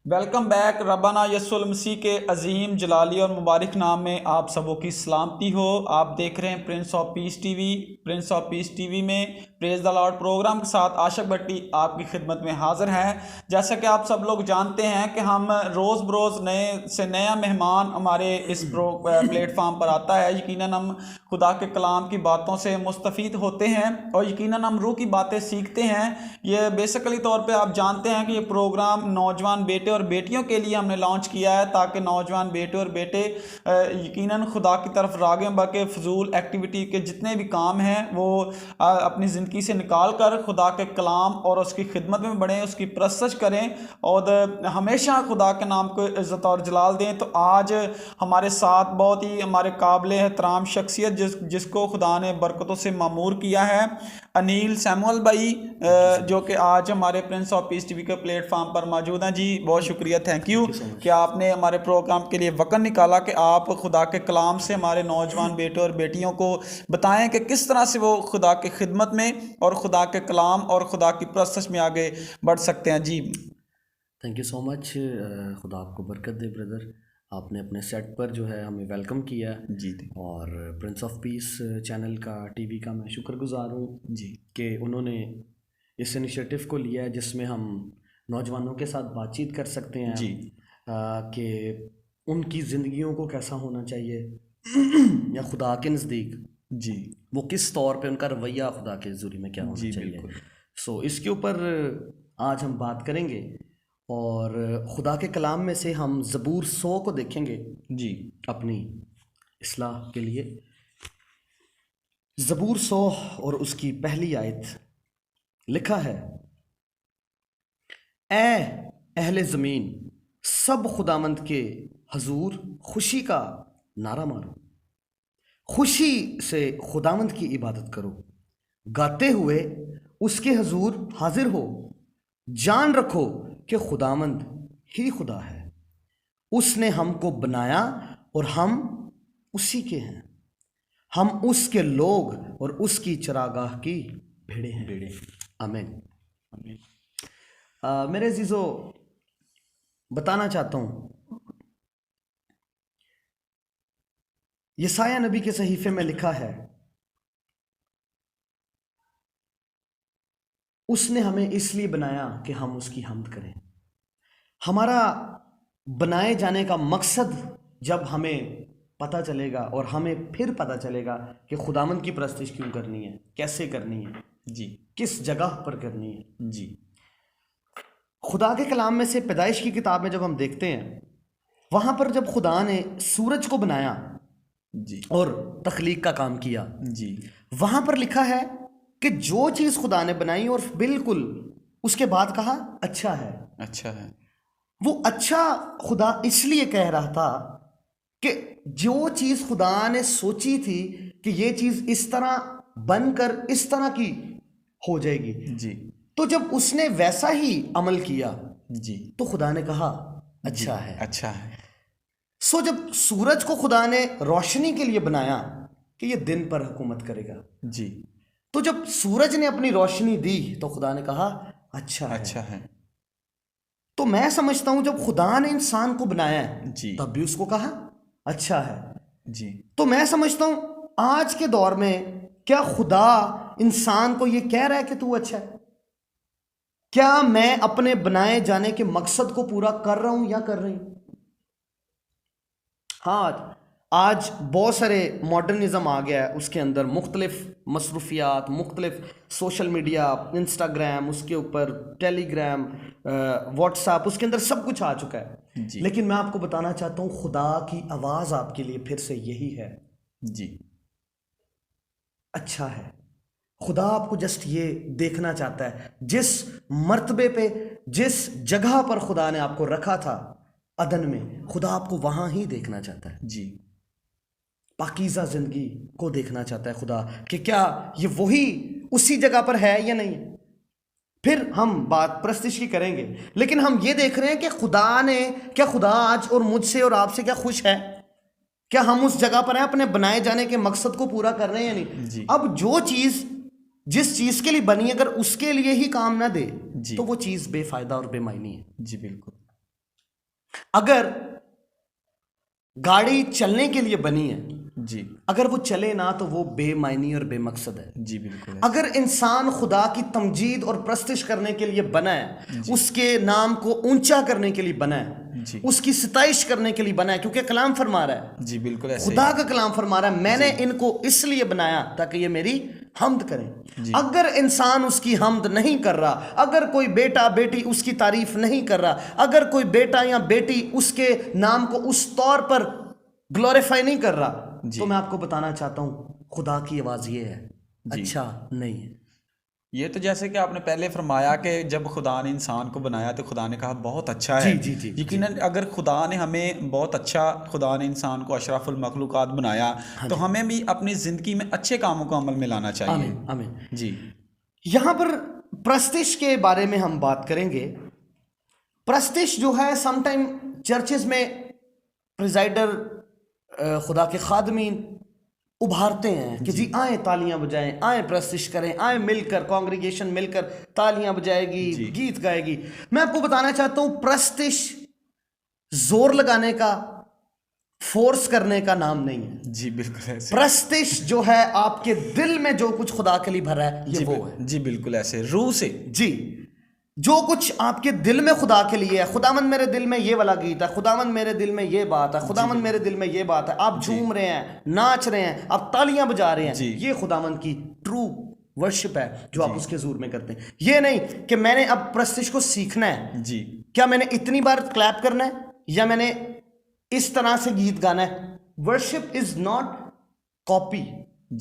Welcome back. रब्बाना यस्सुल मसीह के अजीम जलाली और मुबारक नाम में आप सबों की सलामती हो। आप देख रहे हैं Prince of peace TV. Prince of peace TV में प्रेज द लॉर्ड प्रोग्राम के साथ आशक भट्टी आपकी खिदमत में हाजिर है। जैसा कि आप सब लोग जानते हैं कि हम रोज़ बरोज़ नए से नया मेहमान हमारे इस प्लेटफार्म पर आता है। यकीनन हम खुदा के कलाम की बातों से मुस्तफ़ीद होते हैं और यकीनन हम रूह की बातें सीखते हैं। ये बेसिकली तौर पे आप जानते हैं कि ये प्रोग्राम नौजवान बेटे और बेटियों के लिए हमने लॉन्च किया है, ताकि नौजवान बेटे और बेटे यकीनन खुदा की तरफ राग़िब बके फजूल एक्टिविटी के जितने भी काम हैं वो अपनी ज़िंदगी से निकाल कर खुदा के कलाम और उसकी खिदमत में बढ़ें, उसकी परस्तश करें और हमेशा खुदा के नाम को इज़्ज़त और जलाल दें। तो आज हमारे साथ बहुत ही हमारे काबिल एहतराम शख्सियत जिसको खुदा ने बरकतों से मामूर किया है, अनिल सैमुअल भाई, जो कि आज हमारे प्रिंस ऑफ पीस टीवी के प्लेटफॉर्म पर मौजूद हैं। जी बहुत शुक्रिया, थैंक यू कि आपने हमारे प्रोग्राम के लिए वक़्त निकाला कि आप खुदा के कलाम से हमारे नौजवान बेटे और बेटियों को बताएं कि किस तरह से वो खुदा की खिदमत में और खुदा के कलाम और खुदा की परस्तश में आगे बढ़ सकते हैं। जी थैंक यू सो मच। खुदा आपको बरकत दे ब्रदर। आपने अपने सेट पर जो है हमें वेलकम किया जी और प्रिंस ऑफ पीस चैनल का टीवी का मैं शुक्रगुजार हूँ जी कि उन्होंने इस इनिशिएटिव को लिया है जिसमें हम नौजवानों के साथ बातचीत कर सकते हैं जी कि उनकी ज़िंदगियों को कैसा होना चाहिए या खुदा के नज़दीक जी वो किस तौर पे उनका रवैया खुदा के ज़रूरी में क्या होना जी चाहिए। बिल्कुल। सो इसके ऊपर आज हम बात करेंगे और खुदा के कलाम में से हम ज़बूर 100 को देखेंगे जी अपनी इस्लाह के लिए। ज़बूर 100 और उसकी पहली आयत लिखा है, ए अहले ज़मीन, सब खुदामंद के हजूर खुशी का नारा मारो, खुशी से खुदामंद की इबादत करो, गाते हुए उसके हजूर हाजिर हो। जान रखो कि खुदामंद ही खुदा है, उसने हमको बनाया और हम उसी के हैं, हम उसके लोग और उसकी चरागाह की भेड़ें हैं। आमीन। मेरे अजीज़ो, बताना चाहता हूँ, यसाया नबी के सहीफे में लिखा है, उसने हमें इसलिए बनाया कि हम उसकी हम्द करें। हमारा बनाए जाने का मकसद जब हमें पता चलेगा और हमें फिर पता चलेगा कि खुदामंद की परस्तिश क्यों करनी है, कैसे करनी है, जी किस जगह पर करनी है। जी खुदा के कलाम में से पैदाइश की किताब में जब हम देखते हैं, वहाँ पर जब खुदा ने सूरज को बनाया जी और तख्लीक का काम किया, जी वहाँ पर लिखा है कि जो चीज़ खुदा ने बनाई और बिल्कुल उसके बाद कहा अच्छा है। अच्छा है। वो अच्छा खुदा इसलिए कह रहा था कि जो चीज़ खुदा ने सोची थी कि ये चीज़ इस तरह बनकर इस तरह की हो जाएगी, जी तो जब उसने वैसा ही अमल किया जी तो खुदा ने कहा अच्छा है। अच्छा है। सो जब सूरज को खुदा ने रोशनी के लिए बनाया कि ये दिन पर हुकूमत करेगा, जी तो जब सूरज ने अपनी रोशनी दी तो खुदा ने कहा अच्छा है। अच्छा है। तो मैं समझता हूं जब खुदा ने इंसान को बनाया है जी तब भी उसको कहा अच्छा है। जी तो मैं समझता हूं आज के दौर में क्या खुदा इंसान को ये कह रहा है कि तू अच्छा है? क्या मैं अपने बनाए जाने के मकसद को पूरा कर रहा हूं या कर रही हूं? हाँ, आज बहुत सारे मॉडर्निज्म आ गया है, उसके अंदर मुख्तलिफ मसरूफियात, मुख्तलिफ सोशल मीडिया, इंस्टाग्राम, उसके ऊपर टेलीग्राम, व्हाट्सएप, उसके अंदर सब कुछ आ चुका है। जी लेकिन मैं आपको बताना चाहता हूँ खुदा की आवाज़ आपके लिए फिर से यही है, जी अच्छा है। खुदा आपको जस्ट ये देखना चाहता है, जिस मर्तबे पे, जिस जगह पर खुदा ने आपको रखा था अदन में, खुदा आपको वहाँ ही देखना चाहता है। जी पाकीज़ा ज़िंदगी को देखना चाहता है खुदा कि क्या ये वही उसी जगह पर है या नहीं। फिर हम बात परस्तिश की करेंगे, लेकिन हम ये देख रहे हैं कि क्या खुदा आज और मुझसे और आपसे क्या खुश है? क्या हम उस जगह पर हैं अपने बनाए जाने के मकसद को पूरा कर रहे हैं या नहीं? जी अब जो चीज़ जिस चीज़ के लिए बनी, अगर उसके लिए ही काम ना दे जी तो वो चीज़ बेफायदा और बेमायनी है। जी बिल्कुल। अगर गाड़ी चलने के लिए बनी है, जी अगर वो चले ना तो वो बेमायनी और बेमकसद है। जी बिल्कुल अगर इंसान खुदा की तमजीद और प्रस्तिश करने के लिए बना है, उसके नाम को ऊंचा करने के लिए बना है, जी उसकी सताइश करने के लिए बना है, क्योंकि कलाम फरमा रहा है, जी बिल्कुल ऐसे खुदा का कलाम फरमा रहा है, मैंने इनको इसलिए बनाया ताकि ये मेरी हमद करें। अगर इंसान उसकी हमद नहीं कर रहा, अगर कोई बेटा बेटी उसकी तारीफ नहीं कर रहा, अगर कोई बेटा या बेटी उसके नाम को उस तौर पर ग्लोरीफाई नहीं कर रहा, तो मैं आपको बताना चाहता हूं खुदा की आवाज ये है, अच्छा नहीं है। ये तो जैसे कि आपने पहले फरमाया कि जब खुदा ने इंसान को बनाया तो खुदा ने कहा बहुत अच्छा है। जी, जी, यकीनन अगर खुदा ने हमें बहुत अच्छा, खुदा ने इंसान को अशरफुल मखलूकात बनाया, तो हमें भी अपनी ज़िंदगी में अच्छे कामों को अमल में लाना चाहिए। आमीन आमीन। जी यहां पर प्रस्तिश के बारे में हम बात करेंगे। प्रस्तिश जो है, समटाइम चर्चेज में प्रिजाइडर खुदा के खादमीन उभारते हैं कि जी आए तालियां बजाएं, आए प्रस्तिश करें, आए मिलकर, कांग्रीगेशन मिलकर तालियां बजाएगी, गीत गाएगी। मैं आपको बताना चाहता हूं प्रस्तिश जोर लगाने का, फोर्स करने का नाम नहीं है। जी बिल्कुल ऐसे। प्रस्तिश जो है आपके दिल में जो कुछ खुदा के लिए भरा है, ये वो है। जी बिल्कुल ऐसे, रूह से। जी, जो कुछ आपके दिल में खुदा के लिए है, खुदावंद मेरे दिल में ये वाला गीत है, खुदावंद मेरे दिल में ये बात है, खुदावंद मेरे दिल में ये बात है, आप झूम रहे हैं, नाच रहे हैं, आप तालियां बजा रहे हैं, ये खुदावंद की ट्रू वर्शिप है जो आप उसके हुजूर में करते हैं। ये नहीं कि मैंने अब प्रस्तिश को सीखना है, जी क्या मैंने इतनी बार क्लैप करना है या मैंने इस तरह से गीत गाना है। वर्शिप इज नॉट कॉपी,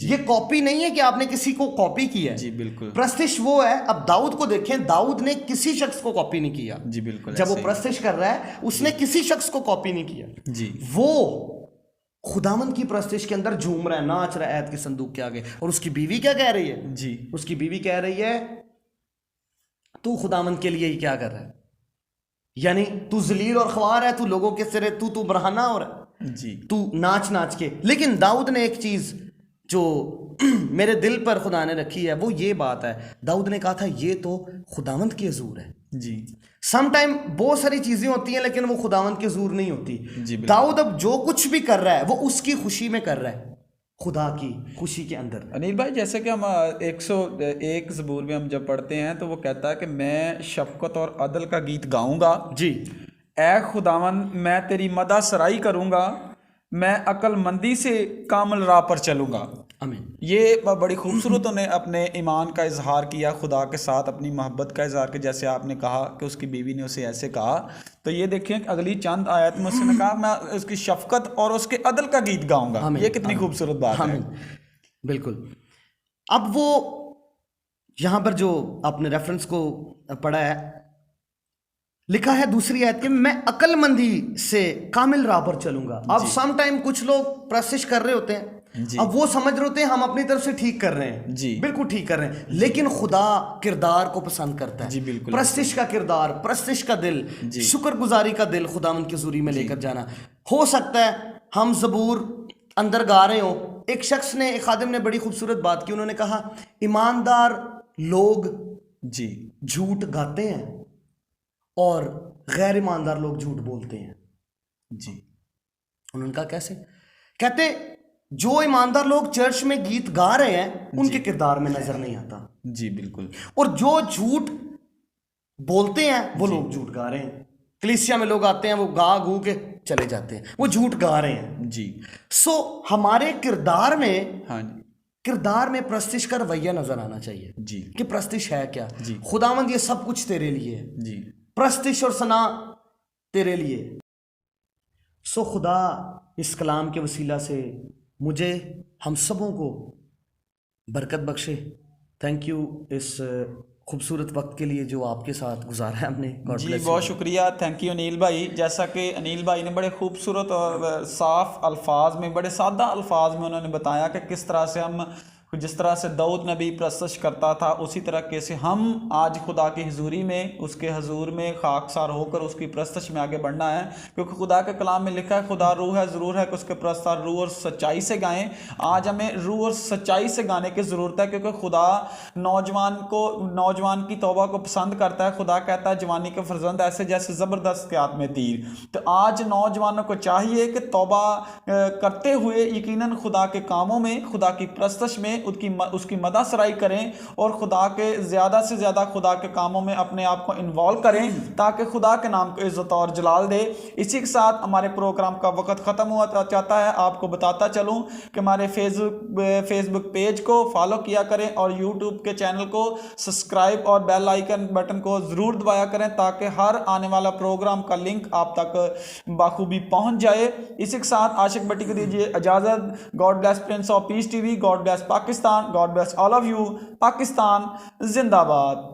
ये कॉपी नहीं है कि आपने किसी को कॉपी किया है। जी बिल्कुल। प्रस्तिश वो है, अब दाऊद को देखें, दाऊद ने किसी शख्स को कॉपी नहीं किया। जी बिल्कुल। जब वो प्रस्तिश कर रहा है उसने किसी शख्स को कॉपी नहीं किया। जी, वो खुदावंद की प्रस्तिश के अंदर झूम रहा है, नाच रहा है ऐत के संदूक के आगे। और उसकी बीवी क्या कह रही है? जी, उसकी बीवी कह रही है तू खुदावंद के लिए ही क्या कर रहा है, यानी तू जलील और ख्वार है, तू लोगों के सिरे तू बरहाना हो रहा है, जी तू नाच नाच के। लेकिन दाऊद ने एक चीज जो मेरे दिल पर खुदा ने रखी है, वो ये बात है, दाऊद ने कहा था ये तो खुदावंद के हुजूर है। जी, समटाइम बहुत सारी चीजें होती हैं लेकिन वो खुदावंद के हुजूर नहीं होती। दाऊद अब जो कुछ भी कर रहा है वो उसकी खुशी में कर रहा है, खुदा की खुशी के अंदर। अनिल भाई, जैसे कि हम 101 ज़बूर में हम जब पढ़ते हैं तो वो कहता है कि मैं शफकत और अदल का गीत गाऊंगा। जी, ए खुदावन, मैं तेरी मदा सराई करूंगा, मैं अक्लमंदी से कामल राह पर चलूंगा। आमीन। ये बड़ी खूबसूरत उन्हें अपने ईमान का इजहार किया, खुदा के साथ अपनी मोहब्बत का इजहार किया। जैसे आपने कहा कि उसकी बीवी ने उसे ऐसे कहा, तो ये देखिए अगली चंद आयत में उसने कहा मैं उसकी शफकत और उसके अदल का गीत गाऊंगा। ये कितनी खूबसूरत बात है। बिल्कुल। अब वो यहां पर जो आपने रेफरेंस को पढ़ा है, लिखा है दूसरी आयत के मैं अक्लमंदी से कामिल राह पर चलूंगा। अब सम टाइम कुछ लोग प्रशिश कर रहे होते हैं, अब वो समझ रहे होते हैं हम अपनी तरफ से ठीक कर रहे हैं, जी बिल्कुल ठीक कर रहे हैं, लेकिन खुदा किरदार को पसंद करता है। जी बिल्कुल। प्रस्तिश का किरदार, प्रस्तिश का दिल, शुक्रगुजारी का दिल खुदावंद की हुजूरी में लेकर जाना। हो सकता है हम ज़बूर अंदर गा रहे हो, एक शख्स ने, एक खादिम ने बड़ी खूबसूरत बात की, उन्होंने कहा ईमानदार लोग जी झूठ गाते हैं और गैर ईमानदार लोग झूठ बोलते हैं। जी, उन्होंने कहा कैसे? कहते जो ईमानदार लोग चर्च में गीत गा रहे हैं उनके किरदार में नजर नहीं आता। जी बिल्कुल। और जो झूठ बोलते हैं वो लोग झूठ गा रहे हैं। कलीसिया में लोग आते हैं, वो गा गू के चले जाते हैं, वो झूठ गा रहे हैं। जी, सो हमारे किरदार में, हाँ जी, किरदार में प्रस्तिश का रवैया नजर आना चाहिए जी कि प्रस्तिश है क्या। जी, खुदावंद ये सब कुछ तेरे लिए है, जी, प्रस्तिश और सना तेरे लिए। सो खुदा इस कलाम के वसीला से मुझे, हम सबों को बरकत बख्शे। थैंक यू इस खूबसूरत वक्त के लिए जो आपके साथ गुजारा है हमने। जी बहुत शुक्रिया, थैंक यू अनिल भाई। जैसा कि अनिल भाई ने बड़े खूबसूरत और साफ़ अल्फाज में, बड़े सादा अल्फाज में उन्होंने बताया कि किस तरह से हम जिस तरह से दाऊद नबी प्रस्तश करता था, उसी तरीके से हम आज खुदा की हुजूरी में, उसके हजूर में खाकसार होकर उसकी प्रस्तश में आगे बढ़ना है। क्योंकि खुदा के कलाम में लिखा है खुदा रूह है, ज़रूर है कि उसके प्रस्तार रूह और सच्चाई से गाएं। आज हमें रूह और सच्चाई से गाने की ज़रूरत है, क्योंकि खुदा नौजवान की तौबा को पसंद करता है। खुदा कहता है जवानी के फर्जंद ऐसे जैसे ज़बरदस्त के हाथ में तीर। तो आज नौजवानों को चाहिए कि तौबा करते हुए यकीनन खुदा के कामों में, खुदा की प्रस्तश में उसकी मदद सराई करें और खुदा के ज़्यादा से ज़्यादा खुदा के कामों में अपने आप को इन्वॉल्व करें, ताकि खुदा के नाम को इज़्ज़त और जलाल दे। इसी के साथ हमारे प्रोग्राम का वक्त ख़त्म हुआ चाहता है। आपको बताता चलूँ कि हमारे फेसबुक पेज को फॉलो किया करें और यूट्यूब के चैनल को सब्सक्राइब और बेल आइकन बटन को ज़रूर दबाया करें, ताकि हर आने वाला प्रोग्राम का लिंक आप तक बाखूबी पहुँच जाए। इसी के साथ आशिक भट्टी को दीजिए इजाज़त। God bless Prince of peace TV, God bless Pakistan, God bless all of you. Pakistan जिंदाबाद।